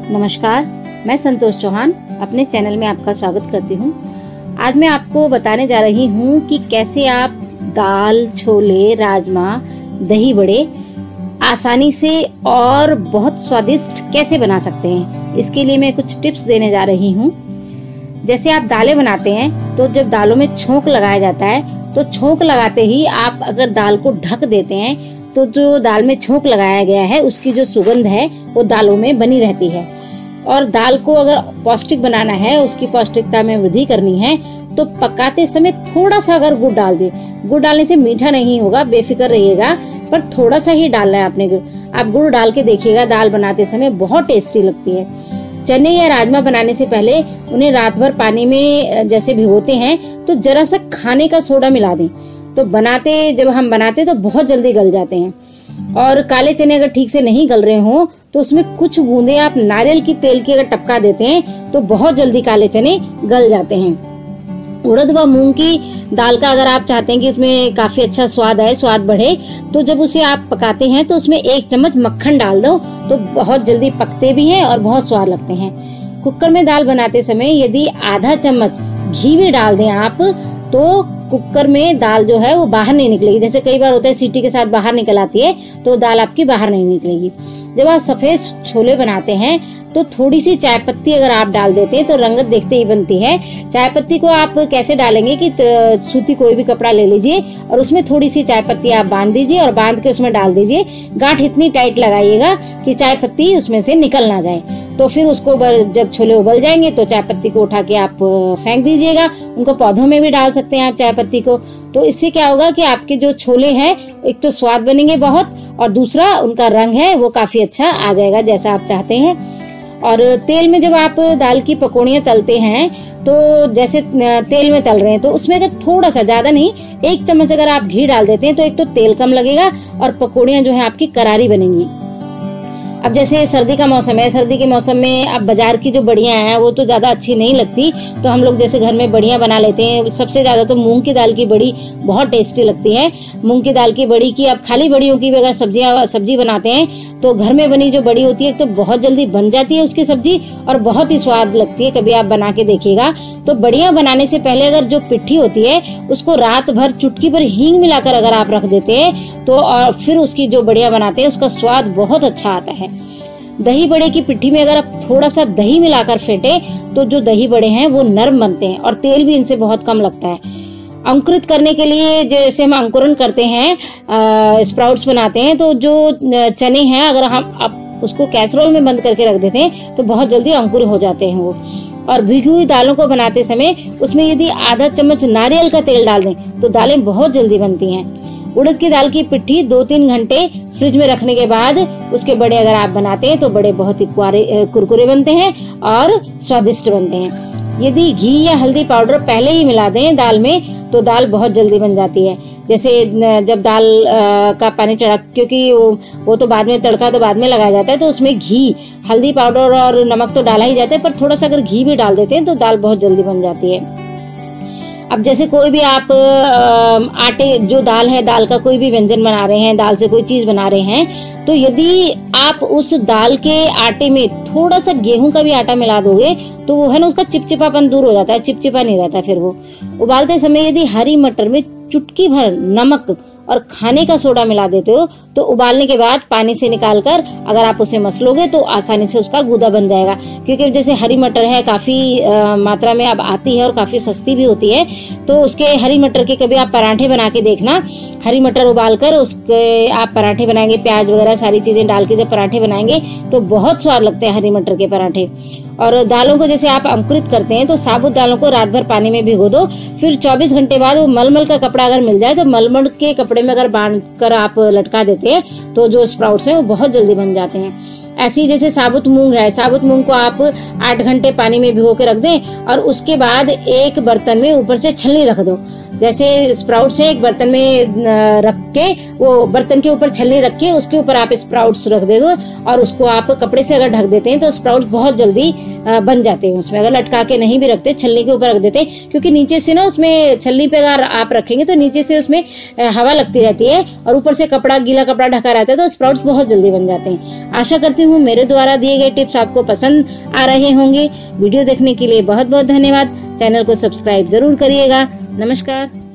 नमस्कार, मैं संतोष चौहान अपने चैनल में आपका स्वागत करती हूँ। आज मैं आपको बताने जा रही हूँ कि कैसे आप दाल, छोले, राजमा, दही बड़े आसानी से और बहुत स्वादिष्ट कैसे बना सकते हैं। इसके लिए मैं कुछ टिप्स देने जा रही हूँ। जैसे आप दालें बनाते हैं तो जब दालों में छोंक लगाया जाता है तो छोंक लगाते ही आप अगर दाल को ढक देते हैं तो जो दाल में छोंक लगाया गया है उसकी जो सुगंध है वो दालों में बनी रहती है। और दाल को अगर पौष्टिक बनाना है, उसकी पौष्टिकता में वृद्धि करनी है तो पकाते समय थोड़ा सा अगर गुड़ डाल दें। गुड़ डालने से मीठा नहीं होगा, बेफिक्र रहिएगा, पर थोड़ा सा ही डालना है आपने गुड़। आप गुड़ डाल के देखिएगा, दाल बनाते समय बहुत टेस्टी लगती है। चने या राजमा बनाने से पहले उन्हें रात भर पानी में जैसे भिगोते हैं तो जरा सा खाने का सोडा मिला दें, तो जब हम बनाते तो बहुत जल्दी गल जाते हैं। और काले चने अगर ठीक से नहीं गल रहे हो तो उसमें कुछ बूंदे आप नारियल की तेल की अगर टपका देते हैं तो बहुत जल्दी काले चने गल जाते हैं। उड़द व मूंग की दाल का अगर आप चाहते हैं कि इसमें काफी अच्छा स्वाद आए, स्वाद बढ़े, तो जब उसे आप पकाते हैं तो उसमें 1 चम्मच मक्खन डाल दो तो बहुत जल्दी पकते भी हैं और बहुत स्वाद लगते हैं। कुकर में दाल बनाते समय यदि आधा चम्मच घी भी डाल दें आप तो कुकर में दाल जो है वो बाहर नहीं निकलेगी। जैसे कई बार होता है सीटी के साथ बाहर निकल आती है तो दाल आपकी बाहर नहीं निकलेगी। जब आप सफेद छोले बनाते हैं तो थोड़ी सी चाय पत्ती अगर आप डाल देते हैं तो रंगत देखते ही बनती है। चाय पत्ती को आप कैसे डालेंगे कि सूती कोई भी कपड़ा ले लीजिए और उसमें थोड़ी सी चाय पत्ती आप बांध दीजिए और बांध के उसमें डाल दीजिए। गांठ इतनी टाइट लगाइएगा कि चाय पत्ती उसमें से निकल ना जाए। तो फिर उसको जब छोले उबल जाएंगे तो चाय पत्ती को उठा के आप फेंक दीजिएगा। उनको पौधों में भी डाल सकते हैं आप चाय पत्ती को। तो इससे क्या होगा कि आपके जो छोले हैं एक तो स्वाद बनेंगे बहुत, और दूसरा उनका रंग है वो काफी अच्छा आ जाएगा जैसा आप चाहते हैं। और तेल में जब आप दाल की पकौड़ियाँ तलते हैं तो जैसे तेल में तल रहे हैं तो उसमें अगर थोड़ा सा, ज्यादा नहीं, 1 चम्मच अगर आप घी डाल देते हैं तो एक तो तेल कम लगेगा और पकौड़ियाँ जो है आपकी करारी बनेंगी। अब जैसे सर्दी का मौसम है, सर्दी के मौसम में अब बाजार की जो बड़ियां हैं वो तो ज्यादा अच्छी नहीं लगती, तो हम लोग जैसे घर में बड़ियां बना लेते हैं। सबसे ज्यादा तो मूंग की दाल की बड़ी बहुत टेस्टी लगती है। मूंग की दाल की बड़ी की, अब खाली बड़ियों की भी अगर सब्जी बनाते हैं तो घर में बनी जो बड़ी होती है तो बहुत जल्दी बन जाती है उसकी सब्जी और बहुत ही स्वाद लगती है। कभी आप बना के देखिएगा। तो बड़ियां बनाने से पहले अगर जो पिट्ठी होती है उसको रात भर चुटकी भर हींग मिलाकर अगर आप रख देते हैं तो और फिर उसकी जो बड़ियां बनाते हैं उसका स्वाद बहुत अच्छा आता है। दही बड़े की पिट्ठी में अगर आप थोड़ा सा दही मिलाकर फेंटे तो जो दही बड़े हैं वो नरम बनते हैं और तेल भी इनसे बहुत कम लगता है। अंकुरित करने के लिए जैसे हम अंकुरन करते हैं, स्प्राउट्स बनाते हैं, तो जो चने हैं अगर आप उसको कैसरोल में बंद करके रख देते हैं तो बहुत जल्दी अंकुरित हो जाते हैं वो। और भिगी हुई दालों को बनाते समय उसमें यदि आधा चम्मच नारियल का तेल डाल दें तो दालें बहुत जल्दी बनती हैं। उड़द की दाल की पिट्ठी 2-3 घंटे फ्रिज में रखने के बाद उसके बड़े अगर आप बनाते हैं तो बड़े बहुत ही कुरकुरे बनते हैं और स्वादिष्ट बनते हैं। यदि घी या हल्दी पाउडर पहले ही मिला दें दाल में तो दाल बहुत जल्दी बन जाती है। जैसे जब दाल का पानी चढ़ा, क्योंकि वो तो बाद में, तड़का तो बाद में लगाया जाता है, तो उसमें घी, हल्दी पाउडर और नमक तो डाला ही जाता है, पर थोड़ा सा अगर घी भी डाल देते हैं तो दाल बहुत जल्दी बन जाती है। अब जैसे कोई भी आप आटे, जो दाल है, दाल का कोई भी व्यंजन बना रहे हैं, दाल से कोई चीज बना रहे हैं, तो यदि आप उस दाल के आटे में थोड़ा सा गेहूं का भी आटा मिला दोगे तो वो है ना, उसका चिपचिपापन दूर हो जाता है, चिपचिपा नहीं रहता। फिर वो उबालते समय यदि हरी मटर में चुटकी भर नमक और खाने का सोडा मिला देते हो तो उबालने के बाद पानी से निकालकर अगर आप उसे मसलोगे तो आसानी से उसका गूदा बन जाएगा। क्योंकि जैसे हरी मटर है काफी मात्रा में अब आती है और काफी सस्ती भी होती है, तो उसके हरी मटर के कभी आप पराठे बना के देखना। हरी मटर उबालकर उसके आप पराठे बनाएंगे, प्याज वगैरह सारी चीजें डाल के जब पराठे बनाएंगे तो बहुत स्वाद लगते हैं हरी मटर के पराठे। और दालों को जैसे आप अंकुरित करते हैं तो साबुत दालों को रात भर पानी में भिगो दो, फिर 24 घंटे बाद वो मलमल का कपड़ा अगर मिल जाए तो मलमल के कपड़े में अगर बांध कर आप लटका देते हैं तो जो स्प्राउट्स हैं वो बहुत जल्दी बन जाते हैं। ऐसे ही जैसे साबुत मूंग है, साबुत मूंग को आप 8 घंटे पानी में भिगो के रख दें और उसके बाद एक बर्तन में ऊपर से छलनी रख दो जैसे स्प्राउट्स है, एक बर्तन में रख के, वो बर्तन के ऊपर छलनी रख के उसके ऊपर आप स्प्राउट्स रख दे दो और उसको आप कपड़े से अगर ढक देते हैं तो स्प्राउट्स बहुत जल्दी बन जाते हैं उसमें। अगर लटका के नहीं भी रखते, छलनी के ऊपर रख देते हैं, क्योंकि नीचे से ना उसमें छलनी पे अगर आप रखेंगे तो नीचे से उसमें हवा लगती रहती है और ऊपर से कपड़ा, गीला कपड़ा ढका रहता है, तो स्प्राउट्स बहुत जल्दी बन जाते हैं। आशा करती हूँ मेरे द्वारा दिए गए टिप्स आपको पसंद आ रहे होंगे। वीडियो देखने के लिए बहुत बहुत धन्यवाद। चैनल को सब्सक्राइब जरूर करिएगा। नमस्कार।